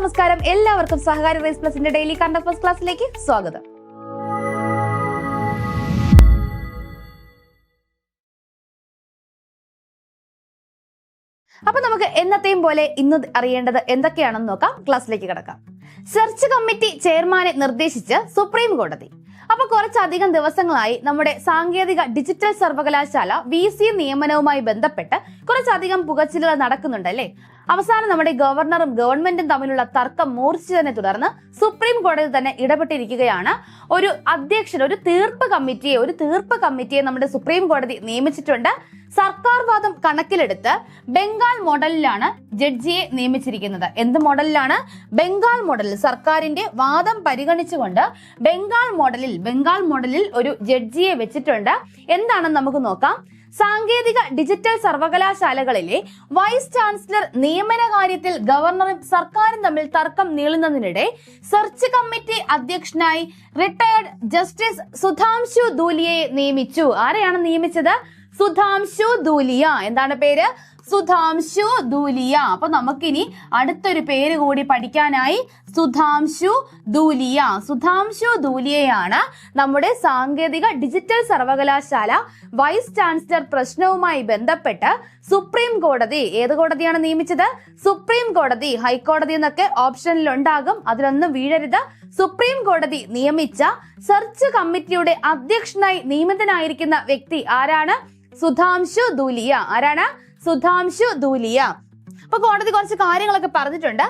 നമസ്കാരം, എല്ലാവർക്കും സഹകാരി raise പ്ലസിന്റെ daily current affairs ക്ലാസ്സിലേക്ക് സ്വാഗതം. അപ്പൊ നമുക്ക് എന്നത്തെയും പോലെ ഇന്ന് അറിയേണ്ടത് എന്തൊക്കെയാണെന്ന് നോക്കാം. ക്ലാസ്സിലേക്ക് കിടക്കാം. സെർച്ച് കമ്മിറ്റി ചെയർമാനെ നിർദ്ദേശിച്ച് സുപ്രീം കോടതി. അപ്പൊ കുറച്ചധികം ദിവസങ്ങളായി നമ്മുടെ സാങ്കേതിക ഡിജിറ്റൽ സർവകലാശാല VC നിയമനവുമായി ബന്ധപ്പെട്ട് കുറച്ചധികം പുകച്ചിലുകൾ നടക്കുന്നുണ്ടല്ലേ. അവസാനം നമ്മുടെ ഗവർണറും ഗവൺമെന്റും തമ്മിലുള്ള തർക്കം മൂർച്ഛിച്ചതിനെ തുടർന്ന് സുപ്രീം കോടതി തന്നെ ഇടപെട്ടിരിക്കുകയാണ്. ഒരു തീർപ്പ് കമ്മിറ്റിയെ നമ്മുടെ സുപ്രീം കോടതി നിയമിച്ചിട്ടുണ്ട്. സർക്കാർ വാദം കണക്കിലെടുത്ത് ബംഗാൾ മോഡലിലാണ് ജഡ്ജിയെ നിയമിച്ചിരിക്കുന്നത്. എന്ത് മോഡലിലാണ്? ബംഗാൾ മോഡലിൽ. സർക്കാരിന്റെ വാദം പരിഗണിച്ചുകൊണ്ട് ബംഗാൾ മോഡലിൽ ഒരു ജഡ്ജിയെ വെച്ചിട്ടുണ്ട്. എന്താണെന്ന് നമുക്ക് നോക്കാം. സാങ്കേതിക ഡിജിറ്റൽ സർവകലാശാലകളിലെ വൈസ് ചാൻസലർ നിയമന കാര്യത്തിൽ ഗവർണറും സർക്കാരും തമ്മിൽ തർക്കം നീളുന്നതിനിടെ സെർച്ച് കമ്മിറ്റി അധ്യക്ഷനായി റിട്ടയർഡ് ജസ്റ്റിസ് സുധാംശു ധൂലിയയെ നിയമിച്ചു. ആരെയാണ് നിയമിച്ചത്? സുധാംശു ധൂലിയ. എന്താണ് പേര്? സുധാംശു ധൂലിയ. അപ്പൊ നമുക്കിനി അടുത്തൊരു പേര് കൂടി പഠിക്കാനായി. സുധാംശു ധൂലിയയാണ് നമ്മുടെ സാങ്കേതിക ഡിജിറ്റൽ സർവകലാശാല വൈസ് ചാൻസലർ പ്രശ്നവുമായി ബന്ധപ്പെട്ട് സുപ്രീം കോടതി, ഏത് കോടതിയാണ് നിയമിച്ചത്? സുപ്രീം കോടതി. ഹൈക്കോടതി എന്നൊക്കെ ഓപ്ഷനിൽ ഉണ്ടാകും, അതിലൊന്നും വീഴരുത്. സുപ്രീം കോടതി നിയമിച്ച സെർച്ച് കമ്മിറ്റിയുടെ അധ്യക്ഷനായി നിയമിതനായിരിക്കുന്ന വ്യക്തി ആരാണ്? സുധാംശു ധൂലിയ. ആരാണ്? സുധാംശു ധൂലിയ. അപ്പൊ കോടതി കുറച്ച് കാര്യങ്ങളൊക്കെ പറഞ്ഞിട്ടുണ്ട്.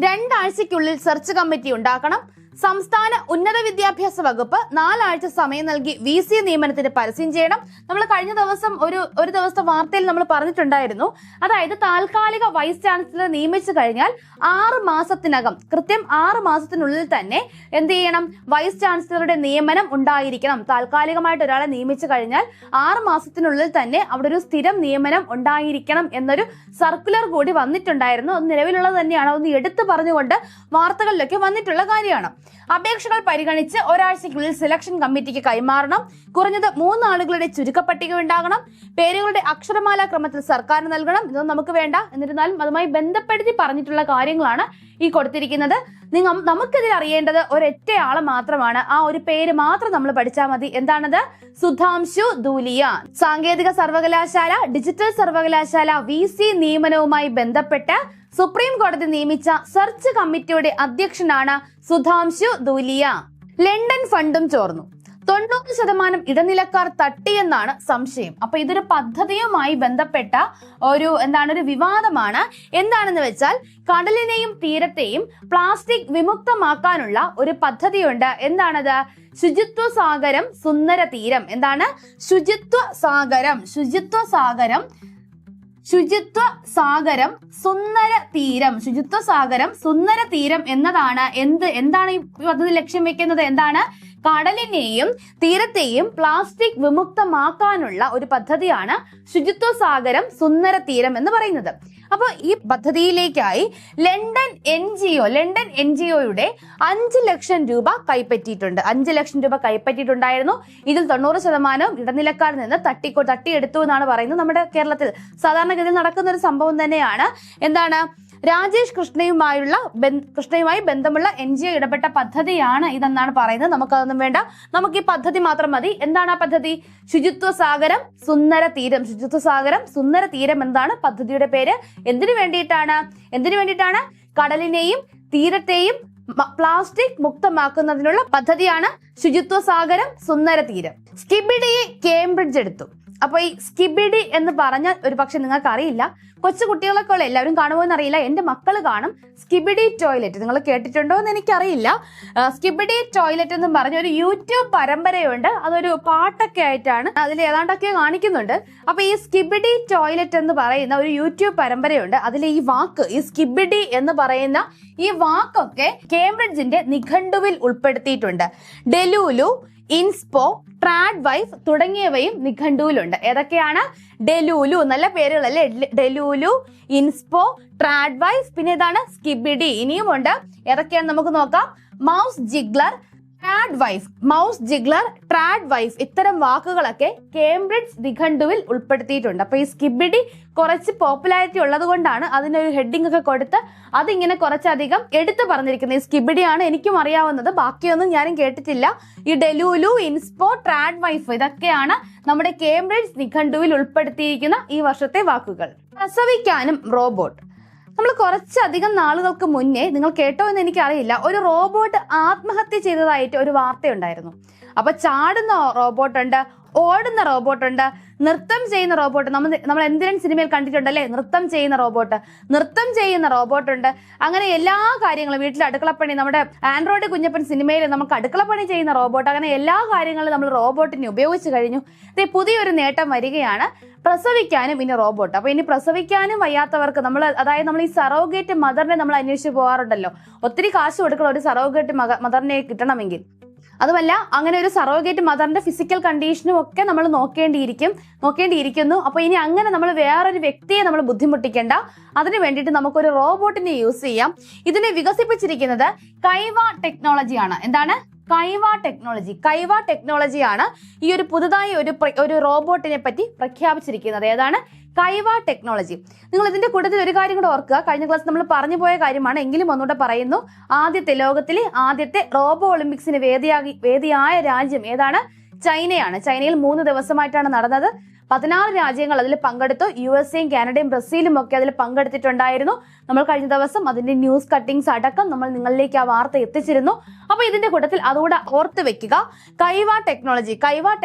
2 ആഴ്ചയ്ക്കുള്ളിൽ സെർച്ച് കമ്മിറ്റി ഉണ്ടാക്കണം. സംസ്ഥാന ഉന്നത വിദ്യാഭ്യാസ വകുപ്പ് 4 ആഴ്ച സമയം നൽകി VC നിയമനത്തിന് പരസ്യം ചെയ്യണം. നമ്മൾ കഴിഞ്ഞ ദിവസം ഒരു ദിവസത്തെ വാർത്തയിൽ നമ്മൾ പറഞ്ഞിട്ടുണ്ടായിരുന്നു. അതായത് താൽക്കാലിക വൈസ് ചാൻസലർ നിയമിച്ചു കഴിഞ്ഞാൽ 6 മാസത്തിനകം, കൃത്യം 6 മാസത്തിനുള്ളിൽ തന്നെ എന്ത് ചെയ്യണം? വൈസ് ചാൻസലറുടെ നിയമനം ഉണ്ടായിരിക്കണം. താൽക്കാലികമായിട്ട് ഒരാളെ നിയമിച്ചു കഴിഞ്ഞാൽ 6 മാസത്തിനുള്ളിൽ തന്നെ അവിടെ ഒരു സ്ഥിരം നിയമനം ഉണ്ടായിരിക്കണം എന്നൊരു സർക്കുലർ കൂടി വന്നിട്ടുണ്ടായിരുന്നു. അത് നിലവിലുള്ളത് തന്നെയാണ്. അതൊന്ന് എടുത്തു പറഞ്ഞുകൊണ്ട് വാർത്തകളിലൊക്കെ വന്നിട്ടുള്ള കാര്യമാണ്. അപേക്ഷകൾ പരിഗണിച്ച് ഒരാഴ്ചയ്ക്കുള്ളിൽ സെലക്ഷൻ കമ്മിറ്റിക്ക് കൈമാറണം. കുറഞ്ഞത് 3 ആളുകളുടെ ചുരുക്കപ്പട്ടിക ഉണ്ടാകണം. പേരുകളുടെ അക്ഷരമാല ക്രമത്തിൽ സർക്കാരിന് നൽകണം. ഇതൊന്നും നമുക്ക് വേണ്ട, എന്നിരുന്നാലും അതുമായി ബന്ധപ്പെടുത്തി പറഞ്ഞിട്ടുള്ള കാര്യങ്ങളാണ് ഈ കൊടുത്തിരിക്കുന്നത്. നമുക്കിതിൽ അറിയേണ്ടത് ഒരൊറ്റ ആള് മാത്രമാണ്. ആ ഒരു പേര് മാത്രം നമ്മൾ പഠിച്ചാൽ മതി. എന്താണത്? സുധാംശു ധൂലിയ. സാങ്കേതിക സർവകലാശാല ഡിജിറ്റൽ സർവകലാശാല VC നിയമനവുമായി ബന്ധപ്പെട്ട് സുപ്രീം കോടതി നിയമിച്ച സെർച്ച് കമ്മിറ്റിയുടെ അധ്യക്ഷനാണ് സുധാംശു ധൂലിയ. ലണ്ടൻ ഫണ്ടും ചോർന്നു. 90% ഇടനിലക്കാർ തട്ടിയെന്നാണ് സംശയം. അപ്പൊ ഇതൊരു പദ്ധതിയുമായി ബന്ധപ്പെട്ട ഒരു വിവാദമാണ്. എന്താണെന്ന് വെച്ചാൽ കടലിനെയും തീരത്തെയും പ്ലാസ്റ്റിക് വിമുക്തമാക്കാനുള്ള ഒരു പദ്ധതിയുണ്ട്. എന്താണത്? ശുചിത്വ സാഗരം സുന്ദര തീരം. എന്താണ്? ശുചിത്വ സാഗരം സുന്ദര തീരം എന്നതാണ്. എന്താണ് ഈ പദ്ധതി ലക്ഷ്യം വെക്കുന്നത്? എന്താണ്? കടലിനെയും തീരത്തെയും പ്ലാസ്റ്റിക് വിമുക്തമാക്കാനുള്ള ഒരു പദ്ധതിയാണ് ശുചിത്വ സാഗരം സുന്ദര തീരം എന്ന് പറയുന്നത്. അപ്പൊ ഈ പദ്ധതിയിലേക്കായി ലണ്ടൻ NGOയുടെ 5 ലക്ഷം രൂപ കൈപ്പറ്റിയിട്ടുണ്ട്. 5 ലക്ഷം രൂപ കൈപ്പറ്റിയിട്ടുണ്ടായിരുന്നു. ഇതിൽ 90% ഇടനിലക്കാരിൽ നിന്ന് തട്ടിയെടുത്തു എന്നാണ് പറയുന്നത്. നമ്മുടെ കേരളത്തിൽ സാധാരണഗതിയിൽ നടക്കുന്ന ഒരു സംഭവം തന്നെയാണ്. എന്താണ്? രാജേഷ് കൃഷ്ണയുമായി ബന്ധമുള്ള NGO ഇടപെട്ട പദ്ധതിയാണ് ഇതെന്നാണ് പറയുന്നത്. നമുക്കതൊന്നും വേണ്ട, നമുക്ക് ഈ പദ്ധതി മാത്രം മതി. എന്താണ് ആ പദ്ധതി? ശുചിത്വ സാഗരം സുന്ദര തീരം എന്താണ് പദ്ധതിയുടെ പേര്? എന്തിനു വേണ്ടിയിട്ടാണ്? കടലിനെയും തീരത്തെയും പ്ലാസ്റ്റിക് മുക്തമാക്കുന്നതിനുള്ള പദ്ധതിയാണ് ശുചിത്വ സാഗരം സുന്ദര തീരം. സ്കിബിഡിയെ കേംബ്രിഡ്ജ് എടുത്തു. അപ്പൊ ഈ സ്കിബിഡി എന്ന് പറഞ്ഞാൽ ഒരു പക്ഷെ നിങ്ങൾക്ക് അറിയില്ല. കൊച്ചു കുട്ടികളൊക്കെ ഉള്ള എല്ലാവരും കാണുമോ എന്നറിയില്ല. എന്റെ മക്കൾ കാണും. സ്കിബിഡി ടോയ്ലറ്റ് നിങ്ങൾ കേട്ടിട്ടുണ്ടോ എന്ന് എനിക്കറിയില്ല. സ്കിബിഡി ടോയ്ലറ്റ് എന്ന് പറഞ്ഞ ഒരു യൂട്യൂബ് പരമ്പരയുണ്ട്. അതൊരു പാട്ടൊക്കെ ആയിട്ടാണ്, അതിൽ ഏതാണ്ടൊക്കെ കാണിക്കുന്നുണ്ട്. അപ്പൊ ഈ സ്കിബിഡി ടോയ്ലറ്റ് എന്ന് പറയുന്ന ഒരു യൂട്യൂബ് പരമ്പരയുണ്ട്. അതിൽ ഈ സ്കിബിഡി എന്ന് പറയുന്ന ഈ വാക്കൊക്കെ കേംബ്രിഡ്ജിന്റെ നിഘണ്ടുവിൽ ഉൾപ്പെടുത്തിയിട്ടുണ്ട്. ഡെലൂലു, ഇൻസ്പോ, ട്രാഡ്വൈഫ് തുടങ്ങിയവയും നിഘണ്ടുവിലുണ്ട്. ഏതൊക്കെയാണ്? ഡെലൂലു, നല്ല പേരുകളല്ലേ. ഡെലൂലു, ഇൻസ്പോ, ട്രാഡ്വൈഫ്, പിന്നെ ഇതാണ് സ്കിബിഡി. ഇനിയുമുണ്ട്. ഏതൊക്കെയാണെന്ന് നമുക്ക് നോക്കാം. Mouse jiggler, trad wife, mouse jiggler, trad wife ഇത്തരം വാക്കുകളൊക്കെ കേംബ്രിഡ്ജ് നിഘണ്ടുവിൽ ഉൾപ്പെടുത്തിയിട്ടുണ്ട്. അപ്പൊ ഈ സ്കിബിഡി കുറച്ച് പോപ്പുലാരിറ്റി ഉള്ളത് കൊണ്ടാണ് അതിനൊരു ഹെഡിങ് ഒക്കെ കൊടുത്ത് അതിങ്ങനെ കുറച്ചധികം എടുത്തു പറഞ്ഞിരിക്കുന്നത്. ഈ സ്കിബിഡിയാണ് എനിക്കും അറിയാവുന്നത്, ബാക്കിയൊന്നും ഞാനും കേട്ടിട്ടില്ല. ഈ ഡെലൂലു, ഇൻസ്പോ, ട്രാഡ് വൈഫ് ഇതൊക്കെയാണ് നമ്മുടെ കേംബ്രിഡ്ജ് നിഘണ്ടുവിൽ ഉൾപ്പെടുത്തിയിരിക്കുന്ന ഈ വർഷത്തെ വാക്കുകൾ. പ്രസവിക്കാനും റോബോട്ട്. നമ്മൾ കുറച്ചധികം നാളുകൾക്ക് മുന്നേ, നിങ്ങൾ കേട്ടോ എന്ന് എനിക്കറിയില്ല, ഒരു റോബോട്ട് ആത്മഹത്യ ചെയ്തതായിട്ട് ഒരു വാർത്തയുണ്ടായിരുന്നു. അപ്പൊ ചാടുന്ന റോബോട്ടുണ്ട്, ഓടുന്ന റോബോട്ടുണ്ട്, നൃത്തം ചെയ്യുന്ന റോബോട്ട്. നമ്മൾ എന്തിനും സിനിമയിൽ കണ്ടിട്ടുണ്ടല്ലേ, നൃത്തം ചെയ്യുന്ന റോബോട്ടുണ്ട്. അങ്ങനെ എല്ലാ കാര്യങ്ങളും, വീട്ടിൽ അടുക്കളപ്പണി, നമ്മുടെ ആൻഡ്രോയിഡ് കുഞ്ഞപ്പൻ സിനിമയിൽ നമുക്ക് അടുക്കളപ്പണി ചെയ്യുന്ന റോബോട്ട്, അങ്ങനെ എല്ലാ കാര്യങ്ങളും നമ്മൾ റോബോട്ടിനെ ഉപയോഗിച്ച് കഴിഞ്ഞു. പുതിയൊരു നേട്ടം വരികയാണ്, പ്രസവിക്കാനും ഇനി റോബോട്ട്. അപ്പൊ ഇനി പ്രസവിക്കാനും വയ്യാത്തവർക്ക് നമ്മൾ ഈ സറോഗേറ്റ് മദറിനെ നമ്മൾ അന്വേഷിച്ച് പോകാറുണ്ടല്ലോ. ഒത്തിരി കാശ് കൊടുക്കണം ഒരു സറോഗേറ്റ് മദറിനെ കിട്ടണമെങ്കിൽ. അതുമല്ല, അങ്ങനെ ഒരു സറോഗേറ്റ് മദറിന്റെ ഫിസിക്കൽ കണ്ടീഷനും ഒക്കെ നമ്മൾ നോക്കേണ്ടിയിരിക്കുന്നു. അപ്പൊ ഇനി അങ്ങനെ നമ്മൾ വേറൊരു വ്യക്തിയെ നമ്മൾ ബുദ്ധിമുട്ടിക്കേണ്ട. അതിന് വേണ്ടിയിട്ട് നമുക്കൊരു റോബോട്ടിനെ യൂസ് ചെയ്യാം. ഇതിനെ വികസിപ്പിച്ചിരിക്കുന്നത് കൈവ ടെക്നോളജിയാണ്. എന്താണ്? കൈവ ടെക്നോളജിയാണ് ഈ ഒരു പുതുതായി ഒരു റോബോട്ടിനെ പറ്റി പ്രഖ്യാപിച്ചിരിക്കുന്നത്. ഏതാണ്? കൈവ ടെക്നോളജി. നിങ്ങൾ ഇതിന്റെ കൂട്ടത്തിൽ ഒരു കാര്യം കൂടെ ഓർക്കുക, കഴിഞ്ഞ ക്ലാസ് നമ്മൾ പറഞ്ഞു പോയ കാര്യമാണ്, എങ്കിലും ഒന്നുകൂടെ പറയുന്നു. ലോകത്തിലെ ആദ്യത്തെ റോബോ ഒളിമ്പിക്സിന് വേദിയായ രാജ്യം ഏതാണ്? ചൈനയാണ്. ചൈനയിൽ 3 ദിവസമായിട്ടാണ് നടന്നത്. 16 രാജ്യങ്ങൾ അതിൽ പങ്കെടുത്തു. USA, കാനഡയും ബ്രസീലും ഒക്കെ അതിൽ പങ്കെടുത്തിട്ടുണ്ടായിരുന്നു. നമ്മൾ കഴിഞ്ഞ ദിവസം അതിന്റെ ന്യൂസ് കട്ടിങ്സ് അടക്കം നമ്മൾ നിങ്ങളിലേക്ക് ആ വാർത്ത എത്തിച്ചിരുന്നു. അപ്പൊ ഇതിന്റെ കൂട്ടത്തിൽ അതുകൂടെ ഓർത്ത് വെക്കുക. കൈവ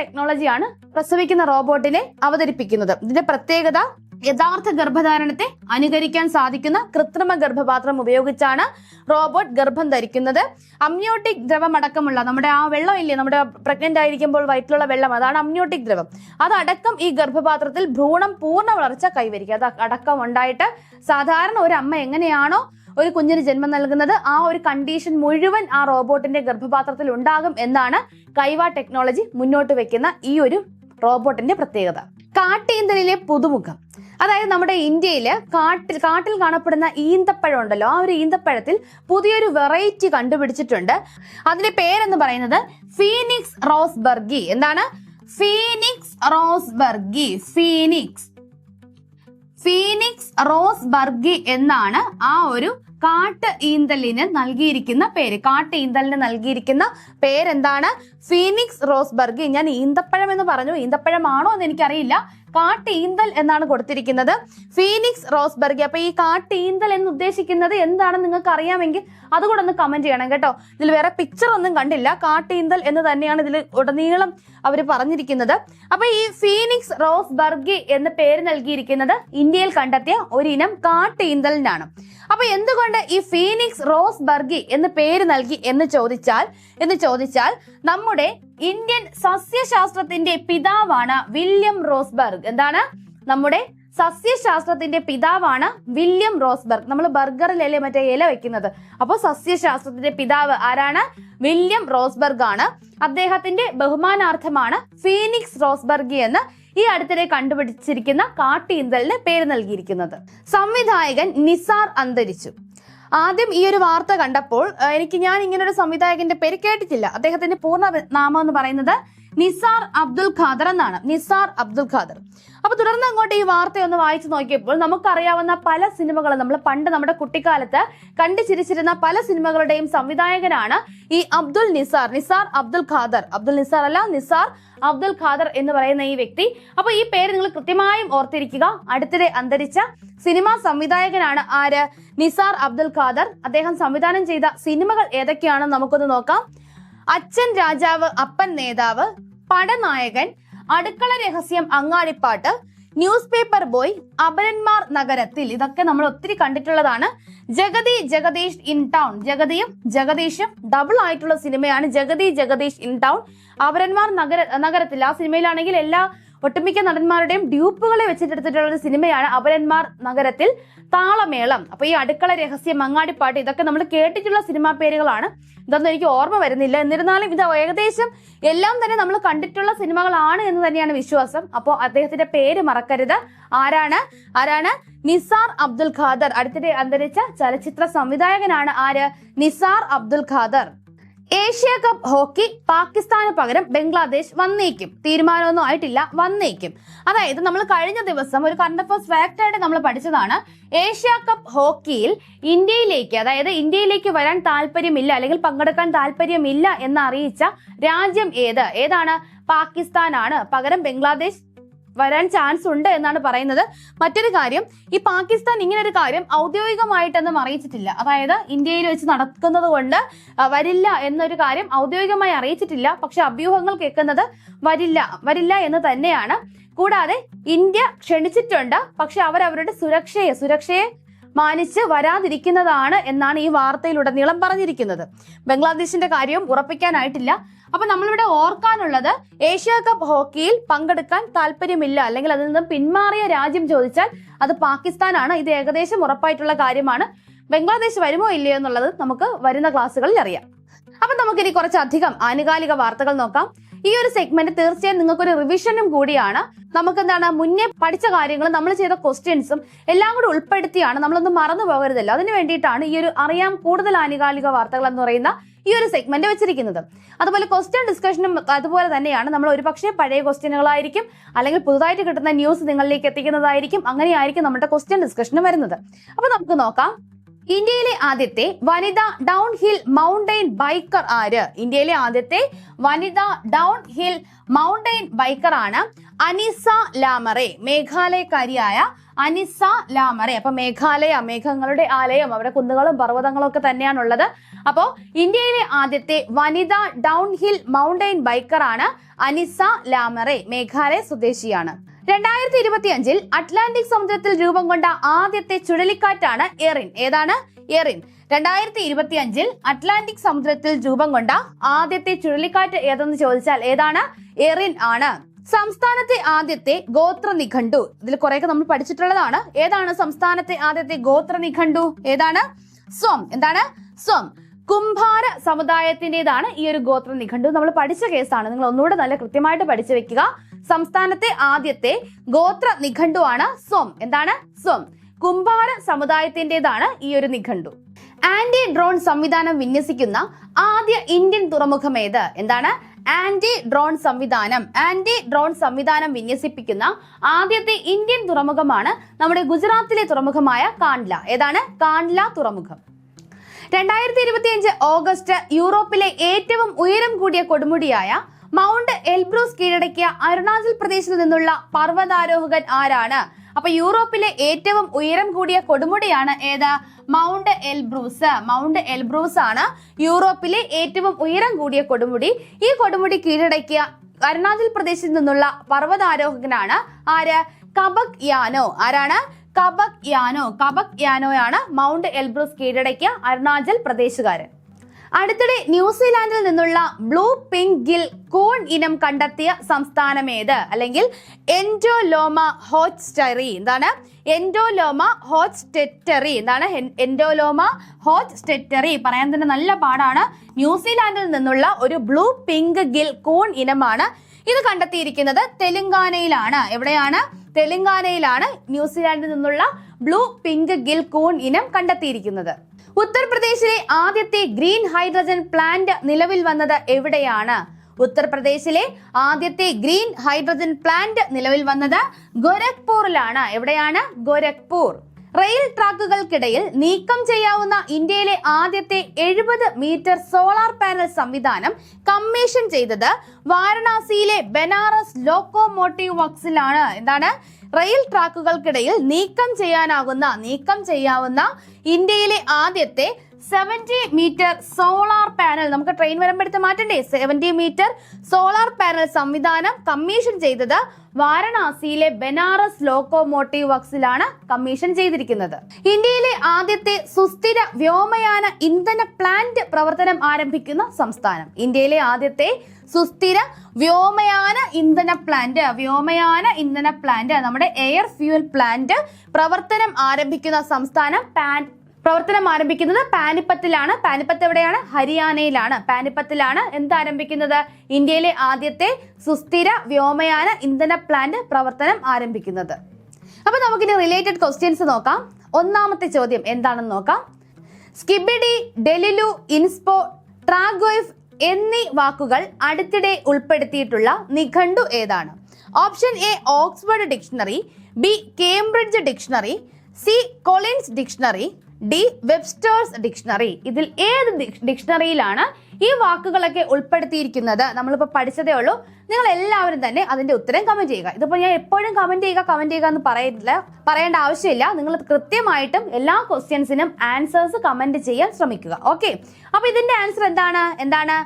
ടെക്നോളജിയാണ് പ്രസവിക്കുന്ന റോബോട്ടിനെ അവതരിപ്പിക്കുന്നത്. ഇതിന്റെ പ്രത്യേകത, യഥാർത്ഥ ഗർഭധാരണത്തെ അനുകരിക്കാൻ സാധിക്കുന്ന കൃത്രിമ ഗർഭപാത്രം ഉപയോഗിച്ചാണ് റോബോട്ട് ഗർഭം ധരിക്കുന്നത്. അമ്നിയോട്ടിക് ദ്രവം അടക്കമുള്ള നമ്മുടെ ആ വെള്ളം ഇല്ലേ, നമ്മുടെ പ്രഗ്നന്റ് ആയിരിക്കുമ്പോൾ വയറ്റിലുള്ള വെള്ളം, അതാണ് അമ്നിയോട്ടിക് ദ്രവം. അതടക്കം ഈ ഗർഭപാത്രത്തിൽ ഭ്രൂണം പൂർണ്ണ വളർച്ച കൈവരിക്കുക. അത് അടക്കം ഉണ്ടായിട്ട് സാധാരണ ഒരു അമ്മ എങ്ങനെയാണോ ഒരു കുഞ്ഞിന് ജന്മം നൽകുന്നത്, ആ ഒരു കണ്ടീഷൻ മുഴുവൻ ആ റോബോട്ടിന്റെ ഗർഭപാത്രത്തിൽ ഉണ്ടാകും എന്നാണ് കൈവ ടെക്നോളജി മുന്നോട്ട് വെക്കുന്ന ഈ ഒരു റോബോട്ടിന്റെ പ്രത്യേകത. കാട്ടീന്തലിലെ പുതുമുഖം. അതായത് നമ്മുടെ ഇന്ത്യയില് കാട്ടിൽ കാണപ്പെടുന്ന ഈന്തപ്പഴം ഉണ്ടല്ലോ, ആ ഒരു ഈന്തപ്പഴത്തിൽ പുതിയൊരു വെറൈറ്റി കണ്ടുപിടിച്ചിട്ടുണ്ട്. അതിന്റെ പേരെന്ന് പറയുന്നത് ഫീനിക്സ് റോസ്ബർഗി. എന്താണ്? ഫീനിക്സ് റോസ്ബർഗി എന്നാണ് ആ ഒരു കാട്ട് ഈന്തലിന് നൽകിയിരിക്കുന്ന പേരെന്താണ്? ഫീനിക്സ് റോസ്ബർഗി. ഞാൻ ഈന്തപ്പഴം എന്ന് പറഞ്ഞു, ഈന്തപ്പഴമാണോ എന്ന് എനിക്കറിയില്ല. കാട്ടീന്തൽ എന്നാണ് കൊടുത്തിരിക്കുന്നത്, ഫീനിക്സ് റോസ്ബർഗി. അപ്പൊ ഈ കാട്ടീന്തൽ എന്ന് ഉദ്ദേശിക്കുന്നത് എന്താണെന്ന് നിങ്ങൾക്ക് അറിയാമെങ്കിൽ അതുകൂടെ ഒന്ന് കമന്റ് ചെയ്യണം കേട്ടോ. ഇതിൽ വേറെ പിക്ചർ ഒന്നും കണ്ടില്ല, കാട്ടീന്തൽ എന്ന് തന്നെയാണ് ഇതിൽ ഉടനീളം അവർ പറഞ്ഞിരിക്കുന്നത്. അപ്പൊ ഈ ഫീനിക്സ് റോസ്ബർഗി എന്ന് പേര് നൽകിയിരിക്കുന്നത് ഇന്ത്യയിൽ കണ്ടെത്തിയ ഒരിനം കാട്ടീന്തലിനാണ്. അപ്പൊ എന്തുകൊണ്ട് ഈ ഫീനിക്സ് റോസ്ബർഗി എന്ന് പേര് നൽകി എന്ന് ചോദിച്ചാൽ നമ്മുടെ ഇന്ത്യൻ സസ്യശാസ്ത്രത്തിന്റെ പിതാവാണ് വില്യം റോസ്ബർഗ്. എന്താണ്? നമ്മുടെ സസ്യശാസ്ത്രത്തിന്റെ പിതാവാണ് വില്യം റോസ്ബർഗ്. നമ്മൾ ബർഗറിലല്ലേ മറ്റേ ഇല വെക്കുന്നത്, അപ്പോൾ സസ്യശാസ്ത്രത്തിന്റെ പിതാവ് ആരാണ്? വില്യം റോസ്ബർഗ് ആണ്. അദ്ദേഹത്തിന്റെ ബഹുമാനാർത്ഥമാണ് ഫീനിക്സ് റോസ്ബർഗി എന്ന് ഈ അടുത്തിടെ കണ്ടുപിടിച്ചിരിക്കുന്ന കാട്ടീന്തലിന് പേര് നൽകിയിരിക്കുന്നത്. സംവിധായകൻ നിസാർ അന്തരിച്ചു. ആദ്യം ഈ ഒരു വാർത്ത കണ്ടപ്പോൾ ഞാൻ ഇങ്ങനൊരു സംവിധായകന്റെ പേര് കേട്ടിട്ടില്ല. അദ്ദേഹത്തിന്റെ പൂർണ്ണ നാമം എന്ന് പറയുന്നത് നിസാർ അബ്ദുൽ ഖാദർ എന്നാണ്. അപ്പൊ തുടർന്ന് അങ്ങോട്ട് ഈ വാർത്ത ഒന്ന് വായിച്ചു നോക്കിയപ്പോൾ നമുക്കറിയാവുന്ന പല സിനിമകളും, നമ്മൾ പണ്ട് നമ്മുടെ കുട്ടിക്കാലത്ത് കണ്ടു ചിരിച്ചിരുന്ന പല സിനിമകളുടെയും സംവിധായകനാണ് ഈ നിസാർ അബ്ദുൽ ഖാദർ എന്ന് പറയുന്ന ഈ വ്യക്തി. അപ്പൊ ഈ പേര് നിങ്ങൾ കൃത്യമായും ഓർത്തിരിക്കുക. അടുത്തിടെ അന്തരിച്ച സിനിമാ സംവിധായകനാണ് ആര്? നിസാർ അബ്ദുൽ ഖാദർ. അദ്ദേഹം സംവിധാനം ചെയ്ത സിനിമകൾ ഏതൊക്കെയാണെന്ന് നമുക്കൊന്ന് നോക്കാം. അച്ഛൻ രാജാവ് അപ്പൻ നേതാവ്, പടനായകൻ, അടുക്കള രഹസ്യം, അങ്ങാടിപ്പാട്ട്, ന്യൂസ് പേപ്പർ ബോയ്, അപരന്മാർ നഗരത്തിൽ, ഇതൊക്കെ നമ്മൾ ഒത്തിരി കണ്ടിട്ടുള്ളതാണ്. ജഗദീഷ് ഇൻ ടൗൺ, ജഗതിയും ജഗദീഷും ഡബിൾ ആയിട്ടുള്ള സിനിമയാണ് ജഗദീഷ് ഇൻ ടൗൺ. അപരന്മാർ നഗരത്തിൽ, ആ സിനിമയിലാണെങ്കിൽ ഒട്ടുമിക്ക നടന്മാരുടെയും ഡ്യൂപ്പുകളെ വെച്ചിട്ടെടുത്തിട്ടുള്ള ഒരു സിനിമയാണ് അപരന്മാർ നഗരത്തിൽ. താളമേളം, അപ്പൊ ഈ അടുക്കള രഹസ്യം, അങ്ങാടിപ്പാട്ട്, ഇതൊക്കെ നമ്മൾ കേട്ടിട്ടുള്ള സിനിമാ പേരുകളാണ്. ഇതൊന്നും എനിക്ക് ഓർമ്മ വരുന്നില്ല. എന്നിരുന്നാലും ഇത് ഏകദേശം എല്ലാം തന്നെ നമ്മൾ കണ്ടിട്ടുള്ള സിനിമകളാണ് എന്ന് തന്നെയാണ് വിശ്വാസം. അപ്പോൾ അദ്ദേഹത്തിന്റെ പേര് മറക്കരുത്. ആരാണ്? നിസാർ അബ്ദുൽ ഖാദർ. അടുത്തിടെ അന്തരിച്ച ചലച്ചിത്ര സംവിധായകനാണ് ആര്? Nisar Abdul Khader. Asia cup hockey പാകിസ്ഥാന് പകരം ബംഗ്ലാദേശ് വന്നേക്കും. തീരുമാനമൊന്നും ആയിട്ടില്ല, വന്നേക്കും. അതായത് നമ്മൾ കഴിഞ്ഞ ദിവസം ഒരു കറണ്ട് അഫയേഴ്സ് ഫാക്ട് ആയിട്ട് നമ്മൾ പഠിച്ചതാണ്. ഏഷ്യ കപ്പ് ഹോക്കിയിൽ ഇന്ത്യയിലേക്ക് വരാൻ താല്പര്യമില്ല അല്ലെങ്കിൽ പങ്കെടുക്കാൻ താല്പര്യമില്ല എന്ന് അറിയിച്ച രാജ്യം ഏതാണ്? പാകിസ്ഥാനാണ്. പകരം ബംഗ്ലാദേശ് വരാൻ ചാൻസ് ഉണ്ട് എന്നാണ് പറയുന്നത്. മറ്റൊരു കാര്യം, ഈ പാകിസ്ഥാൻ ഇങ്ങനെ ഒരു കാര്യം ഔദ്യോഗികമായിട്ടൊന്നും അറിയിച്ചിട്ടില്ല. അതായത് ഇന്ത്യയിൽ വെച്ച് നടക്കുന്നത് കൊണ്ട് വരില്ല എന്നൊരു കാര്യം ഔദ്യോഗികമായി അറിയിച്ചിട്ടില്ല. പക്ഷെ അഭ്യൂഹങ്ങൾ കേൾക്കുന്നത് വരില്ല എന്ന് തന്നെയാണ്. കൂടാതെ ഇന്ത്യ ക്ഷണിച്ചിട്ടുണ്ട്, പക്ഷെ അവരവരുടെ സുരക്ഷയെ മാനിച്ച് വരാതിരിക്കുന്നതാണ് എന്നാണ് ഈ വാർത്തയിലുടനീളം പറഞ്ഞിരിക്കുന്നത്. ബംഗ്ലാദേശിന്റെ കാര്യവും ഉറപ്പിക്കാനായിട്ടില്ല. അപ്പൊ നമ്മളിവിടെ ഓർക്കാനുള്ളത്, ഏഷ്യ കപ്പ് ഹോക്കിയിൽ പങ്കെടുക്കാൻ താല്പര്യമില്ല അല്ലെങ്കിൽ അതിൽ നിന്നും പിന്മാറിയ രാജ്യം ചോദിച്ചാൽ അത് പാകിസ്ഥാനാണ്. ഇത് ഏകദേശം ഉറപ്പായിട്ടുള്ള കാര്യമാണ്. ബംഗ്ലാദേശ് വരുമോ ഇല്ലയോ എന്നുള്ളത് നമുക്ക് വരുന്ന ക്ലാസ്സുകളിൽ അറിയാം. അപ്പൊ നമുക്കിനി കുറച്ചധികം ആനുകാലിക വാർത്തകൾ നോക്കാം. ഈ ഒരു സെഗ്മെന്റ് തീർച്ചയായും നിങ്ങൾക്കൊരു റിവിഷനും കൂടിയാണ്. നമുക്ക് മുന്നേ പഠിച്ച കാര്യങ്ങളും നമ്മൾ ചെയ്ത ക്വസ്റ്റ്യൻസും എല്ലാം കൂടി ഉൾപ്പെടുത്തിയാണ്, നമ്മളൊന്നും മറന്നു പോകരുതല്ലോ. അതിന് വേണ്ടിയിട്ടാണ് ഈ ഒരു അറിയാം കൂടുതൽ ആനുകാലിക വാർത്തകൾ എന്ന് പറയുന്ന ഈ ഒരു സെഗ്മെന്റ് വെച്ചിരിക്കുന്നത്. അതുപോലെ ക്വസ്റ്റ്യൻ ഡിസ്കഷനും അതുപോലെ തന്നെയാണ്. നമ്മൾ ഒരുപക്ഷെ പഴയ ക്വസ്റ്റ്യനുകളായിരിക്കും അല്ലെങ്കിൽ പുതുതായിട്ട് കിട്ടുന്ന ന്യൂസ് നിങ്ങളിലേക്ക് എത്തിക്കുന്നതായിരിക്കും. അങ്ങനെയായിരിക്കും നമ്മുടെ ക്വസ്റ്റ്യൻ ഡിസ്കഷന് വരുന്നത്. അപ്പൊ നമുക്ക് നോക്കാം. ഇന്ത്യയിലെ ആദ്യത്തെ വനിതാ ഡൗൺ ഹിൽ മൗണ്ടെയിൻ ബൈക്കർ ആര്? ഇന്ത്യയിലെ ആദ്യത്തെ വനിതാ ഡൗൺ ഹിൽ മൗണ്ടെയിൻ ബൈക്കർ ആണ് അനിസ ലാമറെ. മേഘാലയക്കാരിയായ അനിസ ലാമറെ. അപ്പൊ മേഘങ്ങളുടെ ആലയം, അവിടെ കുന്നുകളും പർവ്വതങ്ങളും ഒക്കെ തന്നെയാണുള്ളത്. അപ്പോ ഇന്ത്യയിലെ ആദ്യത്തെ വനിതാ ഡൗൺ ഹിൽ മൗണ്ടെയിൻ ബൈക്കർ ആണ് അനിസ ലാമറെ. മേഘാലയ സ്വദേശിയാണ്. 2025 അറ്റ്ലാന്റിക് സമുദ്രത്തിൽ രൂപം കൊണ്ട ആദ്യത്തെ ചുഴലിക്കാറ്റാണ് എറിൻ. ഏതാണ്? എറിൻ. 2025 അറ്റ്ലാന്റിക് സമുദ്രത്തിൽ രൂപം കൊണ്ട ആദ്യത്തെ ചുഴലിക്കാറ്റ് ഏതെന്ന് ചോദിച്ചാൽ ഏതാണ്? എറിൻ ആണ്. സംസ്ഥാനത്തെ ആദ്യത്തെ ഗോത്ര നിഘണ്ടു. ഇതിൽ കുറെയൊക്കെ നമ്മൾ പഠിച്ചിട്ടുള്ളതാണ്. ഏതാണ് സംസ്ഥാനത്തെ ആദ്യത്തെ ഗോത്ര നിഘണ്ടു? ഏതാണ്? സ്വം. എന്താണ്? സ്വം. കുംഭാര സമുദായത്തിന്റേതാണ് ഈ ഒരു ഗോത്ര നിഘണ്ടു. നമ്മൾ പഠിച്ച കേസാണ്. നിങ്ങൾ ഒന്നുകൂടെ നല്ല കൃത്യമായിട്ട് പഠിച്ചു വെക്കുക. സംസ്ഥാനത്തെ ആദ്യത്തെ ഗോത്ര നിഘണ്ടു ആണ് സ്വം. എന്താണ്? സ്വം. കുംഭാര സമുദായത്തിന്റേതാണ് ഈ ഒരു നിഘണ്ടു. ആന്റി ഡ്രോൺ സംവിധാനം വിന്യസിക്കുന്ന ആദ്യ ഇന്ത്യൻ തുറമുഖം ഏത്? എന്താണ്? ആന്റി ഡ്രോൺ സംവിധാനം വിന്യസിപ്പിക്കുന്ന ആദ്യത്തെ ഇന്ത്യൻ തുറമുഖമാണ് നമ്മുടെ ഗുജറാത്തിലെ തുറമുഖമായ കാണ്ട്ല. ഏതാണ്? കാണ്ട്ല തുറമുഖം. 2025 ഓഗസ്റ്റ് യൂറോപ്പിലെ ഏറ്റവും ഉയരം കൂടിയ കൊടുമുടിയായ മൗണ്ട് എൽബ്രൂസ് കീഴടക്കിയ അരുണാചൽ പ്രദേശിൽ നിന്നുള്ള പർവ്വതാരോഹകൻ ആരാണ്? അപ്പൊ യൂറോപ്പിലെ ഏറ്റവും ഉയരം കൂടിയ കൊടുമുടിയാണ് ഏത്? മൗണ്ട് എൽബ്രൂസ് ആണ് യൂറോപ്പിലെ ഏറ്റവും ഉയരം കൂടിയ കൊടുമുടി. ഈ കൊടുമുടി കീഴടക്കിയ അരുണാചൽ പ്രദേശിൽ നിന്നുള്ള പർവ്വതാരോഹകനാണ് ആര്? കബക് യാനോ. ആരാണ്? കബക് യാനോയാണ് മൗണ്ട് എൽബ്രൂസ് കീഴടക്കിയ അരുണാചൽ പ്രദേശുകാരൻ. അടുത്തിടെ ന്യൂസിലാൻഡിൽ നിന്നുള്ള ബ്ലൂ പിങ്ക് ഗിൽ കൂൺ ഇനം കണ്ടെത്തിയ സംസ്ഥാനം ഏത്? അല്ലെങ്കിൽ എൻഡോലോമ ഹോച്ച്സ്റ്റെറി. എന്താണ്? എൻഡോലോമ ഹോച്ച്സ്റ്റെറി. എന്താണ്? എൻഡോലോമ ഹോച്ച്സ്റ്റെറി. പറയാൻ തന്നെ നല്ല പാടാണ്. ന്യൂസിലാൻഡിൽ നിന്നുള്ള ഒരു ബ്ലൂ പിങ്ക് ഗിൽ കൂൺ ഇനമാണ്. ഇത് കണ്ടെത്തിയിരിക്കുന്നത് തെലങ്കാനയിലാണ്. എവിടെയാണ്? തെലങ്കാനയിലാണ് ന്യൂസിലാൻഡിൽ നിന്നുള്ള ബ്ലൂ പിങ്ക് ഗിൽ കൂൺ ഇനം കണ്ടെത്തിയിരിക്കുന്നത്. ഉത്തർപ്രദേശിലെ ആദ്യത്തെ ഗ്രീൻ ഹൈഡ്രജൻ പ്ലാന്റ് നിലവിൽ വന്നത് എവിടെയാണ്? ഉത്തർപ്രദേശിലെ ആദ്യത്തെ ഗ്രീൻ ഹൈഡ്രജൻ പ്ലാന്റ് നിലവിൽ വന്നത് ഗോരഖ്പൂരിലാണ്. എവിടെയാണ്? ഗോരഖ്പൂർ. റെയിൽ ട്രാക്കുകൾക്കിടയിൽ നീക്കം ചെയ്യാവുന്ന ഇന്ത്യയിലെ ആദ്യത്തെ 70 മീറ്റർ സോളാർ പാനൽ സംവിധാനം കമ്മീഷൻ ചെയ്തത് വാരണാസിയിലെ ബനാറസ് ലോക്കോമോട്ടീവ് വർക്സിലാണ്. എന്താണ്? റെയിൽ ട്രാക്കുകൾക്കിടയിൽ നീക്കം ചെയ്യാവുന്ന ഇന്ത്യയിലെ ആദ്യത്തെ 70 മീറ്റർ സോളാർ പാനൽ, നമുക്ക് ട്രെയിൻ വരുമ്പോഴത്തെ മാറ്റണ്ടേ, 70 മീറ്റർ സോളാർ പാനൽ സംവിധാനം കമ്മീഷൻ ചെയ്തത് വാരണാസിയിലെ ബനാറസ് ലോക്കോമോട്ടീവ് വർക്സിലാണ് കമ്മീഷൻ ചെയ്തിരിക്കുന്നത്. ഇന്ത്യയിലെ ആദ്യത്തെ സുസ്ഥിര വ്യോമയാന ഇന്ധന പ്ലാന്റ് പ്രവർത്തനം ആരംഭിക്കുന്ന സംസ്ഥാനം. ഇന്ത്യയിലെ ആദ്യത്തെ സുസ്ഥിര വ്യോമയാന ഇന്ധന പ്ലാന്റ് നമ്മുടെ എയർ ഫ്യൂൽ പ്ലാന്റ് പ്രവർത്തനം ആരംഭിക്കുന്ന സംസ്ഥാനം പ്രവർത്തനം ആരംഭിക്കുന്നത് പാനിപ്പത്തിലാണ്. പാനിപ്പത്ത് എവിടെയാണ്? ഹരിയാനയിലാണ്. പാനിപ്പത്തിലാണ് എന്താരംഭിക്കുന്നത്? ഇന്ത്യയിലെ ആദ്യത്തെ സുസ്ഥിര വ്യോമയാന ഇന്ധന പ്ലാന്റ് പ്രവർത്തനം ആരംഭിക്കുന്നത്. അപ്പൊ നമുക്കിനി റിലേറ്റഡ് ക്വസ്റ്റ്യൻസ് നോക്കാം. ഒന്നാമത്തെ ചോദ്യം എന്താണെന്ന് നോക്കാം. സ്കിബിഡി, ഡെലിലു, ഇൻസ്പോ, ട്രാഗോയ്ഫ് എന്നീ വാക്കുകൾ അടുത്തിടെ ഉൾപ്പെടുത്തിയിട്ടുള്ള നിഘണ്ടു ഏതാണ്? Option A Oxford dictionary, B Cambridge dictionary, C Collins dictionary, D Webster's dictionary. ഇതിൽ ഏത് ഡിക്ഷണറിയിലാണ് ഈ വാക്കുകളൊക്കെ ഉൾപ്പെടുത്തിയിരിക്കുന്നത്? നമ്മളിപ്പോൾ പഠിച്ചതേ ഉള്ളൂ. നിങ്ങൾ എല്ലാവരും തന്നെ അതിന്റെ ഉത്തരം കമന്റ് ചെയ്യുക. ഇതിപ്പോൾ ഞാൻ എപ്പോഴും കമന്റ് ചെയ്യുക എന്ന് പറയേണ്ട ആവശ്യമില്ല. നിങ്ങൾ കൃത്യമായിട്ടും എല്ലാ ക്വസ്റ്റ്യൻസിനും ആൻസേഴ്സ് കമന്റ് ചെയ്യാൻ ശ്രമിക്കുക. ഓക്കെ, അപ്പൊ ഇതിന്റെ ആൻസർ എന്താണ്?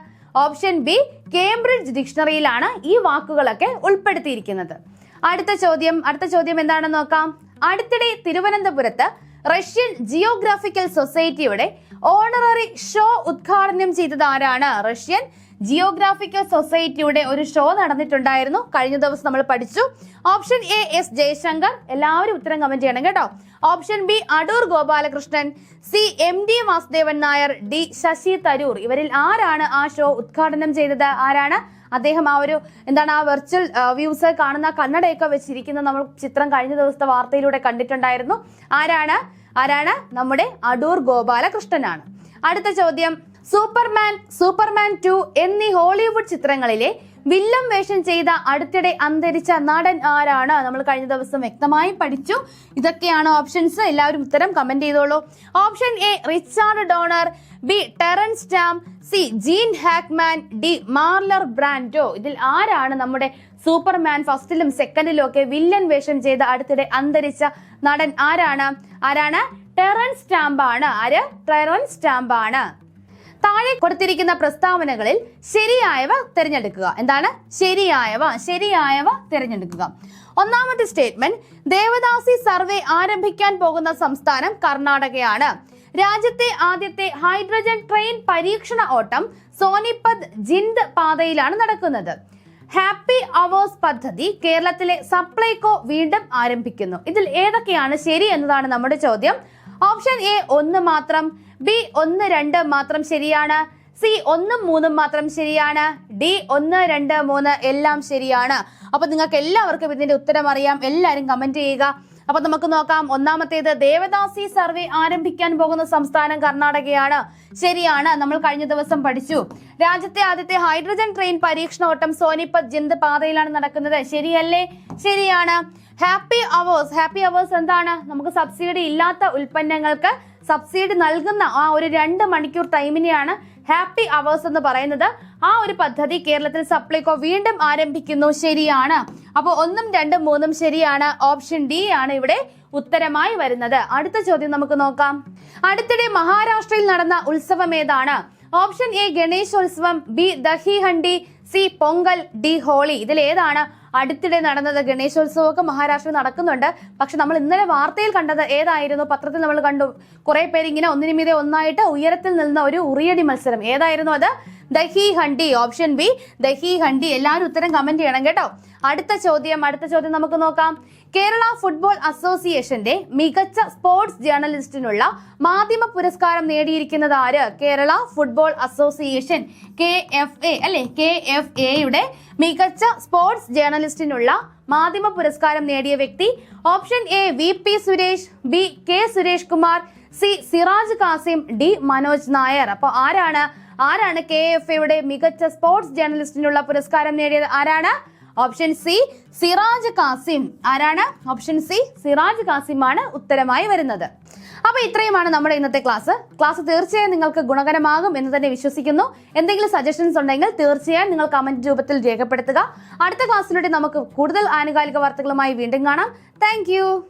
ഓപ്ഷൻ ബി കേംബ്രിഡ്ജ് ഡിക്ഷണറിയിലാണ് ഈ വാക്കുകളൊക്കെ ഉൾപ്പെടുത്തിയിരിക്കുന്നത്. അടുത്ത ചോദ്യം എന്താണെന്ന് നോക്കാം. അടുത്തിടെ തിരുവനന്തപുരത്ത് റഷ്യൻ ജിയോഗ്രാഫിക്കൽ സൊസൈറ്റിയുടെ ഓണററി ഷോ ഉദ്ഘാടനം ചെയ്തത് ആരാണ്? റഷ്യൻ ജിയോഗ്രാഫിക്കൽ സൊസൈറ്റിയുടെ ഒരു ഷോ നടന്നിട്ടുണ്ടായിരുന്നു, കഴിഞ്ഞ ദിവസം നമ്മൾ പഠിച്ചു. Option A S Jaishankar. എല്ലാവരും ഉത്തരം കമന്റ് ചെയ്യണം കേട്ടോ. Option B Adoor Gopalakrishnan, C M D Vasudevan Nair, D Shashi Tharoor. ഇവരിൽ ആരാണ് ആ ഷോ ഉദ്ഘാടനം ചെയ്തത്? ആരാണ് അദ്ദേഹം? ആ വെർച്വൽ വ്യൂസ് കാണുന്ന കണ്ണടയൊക്കെ വെച്ചിരിക്കുന്ന നമ്മൾ ചിത്രം കഴിഞ്ഞ ദിവസത്തെ വാർത്തയിലൂടെ കണ്ടിട്ടുണ്ടായിരുന്നു. ആരാണ്? നമ്മുടെ അടൂർ ഗോപാലകൃഷ്ണനാണ്. അടുത്ത ചോദ്യം, സൂപ്പർമാൻ 2 എന്നീ ഹോളിവുഡ് ചിത്രങ്ങളിലെ വില്ലൻ വേഷം ചെയ്ത അടുത്തിടെ അന്തരിച്ച നടൻ ആരാണ്? നമ്മൾ കഴിഞ്ഞ ദിവസം വ്യക്തമായി പഠിച്ചു. ഇതൊക്കെയാണ് ഓപ്ഷൻസ്. എല്ലാവരും ഉത്തരം കമന്റ് ചെയ്തോളൂ. Option A Richard Donner, B Terence Stamp, C Gene Hackman, D Marlon Brando. ഇതിൽ ആരാണ് നമ്മുടെ സൂപ്പർമാൻ ഫസ്റ്റിലും സെക്കൻഡിലും ഒക്കെ വില്ലൻ വേഷം ചെയ്ത അടുത്തിടെ അന്തരിച്ച നടൻ? ആരാണ്? ടെറൻസ് സ്റ്റാമ്പ് ആണ്. താഴെ കൊടുത്തിരിക്കുന്ന പ്രസ്താവനകളിൽ ശരിയായവ തിരഞ്ഞെടുക്കുക. ശരിയായവ തിരഞ്ഞെടുക്കുക. ഒന്നാമത്തെ സ്റ്റേറ്റ്മെന്റ്, ദേവദാസി സർവേ ആരംഭിക്കാൻ പോകുന്ന സംസ്ഥാനം കർണാടകയാണ്. രാജ്യത്തെ ആദ്യത്തെ ഹൈഡ്രജൻ ട്രെയിൻ പരീക്ഷണ ഓട്ടം സോനിപത് ജിന്ദ് പാതയിലാണ് നടക്കുന്നത്. ഹാപ്പി അവേഴ്സ് പദ്ധതി കേരളത്തിലെ സപ്ലൈകോ വീണ്ടും ആരംഭിക്കുന്നു. ഇതിൽ ഏതൊക്കെയാണ് ശരി എന്നതാണ് നമ്മുടെ ചോദ്യം. ഓപ്ഷൻ എ 1 മാത്രം, ബി 1, 2 മാത്രം ശരിയാണ്, സി 1, 3 മാത്രം ശരിയാണ്, ഡി 1, 2, 3 എല്ലാം ശരിയാണ്. അപ്പൊ നിങ്ങൾക്ക് എല്ലാവർക്കും ഇതിന്റെ ഉത്തരം അറിയാം. എല്ലാവരും കമന്റ് ചെയ്യുക. അപ്പൊ നമുക്ക് നോക്കാം. ഒന്നാമത്തേത്, ദേവദാസി സർവേ ആരംഭിക്കാൻ പോകുന്ന സംസ്ഥാനം കർണാടകയാണ്. ശരിയാണ്, നമ്മൾ കഴിഞ്ഞ ദിവസം പഠിച്ചു. രാജ്യത്തെ ആദ്യത്തെ ഹൈഡ്രജൻ ട്രെയിൻ പരീക്ഷണോട്ടം സോനിപത് ജിന്ദ് പാതയിലാണ് നടക്കുന്നത്. ശരിയല്ലേ? ശരിയാണ്. ഹാപ്പി അവേഴ്സ് എന്താണ്? നമുക്ക് സബ്സിഡി ഇല്ലാത്ത ഉൽപ്പന്നങ്ങൾക്ക് സബ്സിഡി നൽകുന്ന ആ ഒരു 2 മണിക്കൂർ ടൈമിനെയാണ് ഹാപ്പി അവേഴ്സ് എന്ന് പറയുന്നത്. ആ ഒരു പദ്ധതി കേരളത്തിൽ സപ്ലൈകോ വീണ്ടും ആരംഭിക്കുന്നു. ശരിയാണ്. അപ്പൊ 1, 2, 3 ശരിയാണ്. ഓപ്ഷൻ ഡി ആണ് ഇവിടെ ഉത്തരമായി വരുന്നത്. അടുത്ത ചോദ്യം നമുക്ക് നോക്കാം. അടുത്തിടെ മഹാരാഷ്ട്രയിൽ നടന്ന ഉത്സവം ഏതാണ്? Option A Ganeshotsavam, B Dahi Handi, C Pongal, D Holi. ഇതിൽ ഏതാണ് അടുത്തിടെ നടന്നത്? ഗണേശോത്സവമൊക്കെ മഹാരാഷ്ട്രയിൽ നടക്കുന്നുണ്ട്. പക്ഷെ നമ്മൾ ഇന്നലെ വാർത്തയിൽ കണ്ടത് ഏതായിരുന്നു? പത്രത്തിൽ നമ്മൾ കണ്ടു കുറെ പേര് ഇങ്ങനെ ഒന്നിനുമീതെ ഒന്നായിട്ട് ഉയരത്തിൽ നിന്ന ഒരു ഉറിയടി മത്സരം. ഏതായിരുന്നു അത്? ദഹി ഹണ്ഡി. Option B Dahi Handi. എല്ലാവരും ഉത്തരം കമന്റ് ചെയ്യണം കേട്ടോ. അടുത്ത ചോദ്യം നമുക്ക് നോക്കാം. കേരള ഫുട്ബോൾ അസോസിയേഷന്റെ മികച്ച സ്പോർട്സ് ജേർണലിസ്റ്റിനുള്ള മാധ്യമ പുരസ്കാരം നേടിയിരിക്കുന്നത് ആര്? കേരള ഫുട്ബോൾ അസോസിയേഷൻ KFA മികച്ച സ്പോർട്സ് ജേർണലിസ്റ്റിനുള്ള മാധ്യമ പുരസ്കാരം നേടിയ വ്യക്തി. Option A VP Suresh, B K Suresh Kumar, C Siraj Kasim, D Manoj Nair. അപ്പൊ ആരാണ് KFA മികച്ച സ്പോർട്സ് ജേർണലിസ്റ്റിനുള്ള പുരസ്കാരം നേടിയത്? ആരാണ്? Option C Siraj Kasim. Option C Siraj Kasim ആണ് ഉത്തരമായി വരുന്നത്. അപ്പൊ ഇത്രയുമാണ് നമ്മുടെ ഇന്നത്തെ ക്ലാസ് തീർച്ചയായും നിങ്ങൾക്ക് ഗുണകരമാകും എന്ന് തന്നെ വിശ്വസിക്കുന്നു. എന്തെങ്കിലും സജഷൻസ് ഉണ്ടെങ്കിൽ തീർച്ചയായും നിങ്ങൾ കമന്റ് രൂപത്തിൽ രേഖപ്പെടുത്തുക. അടുത്ത ക്ലാസ്സിലൂടെ നമുക്ക് കൂടുതൽ ആനുകാലിക വാർത്തകളുമായി വീണ്ടും കാണാം. താങ്ക്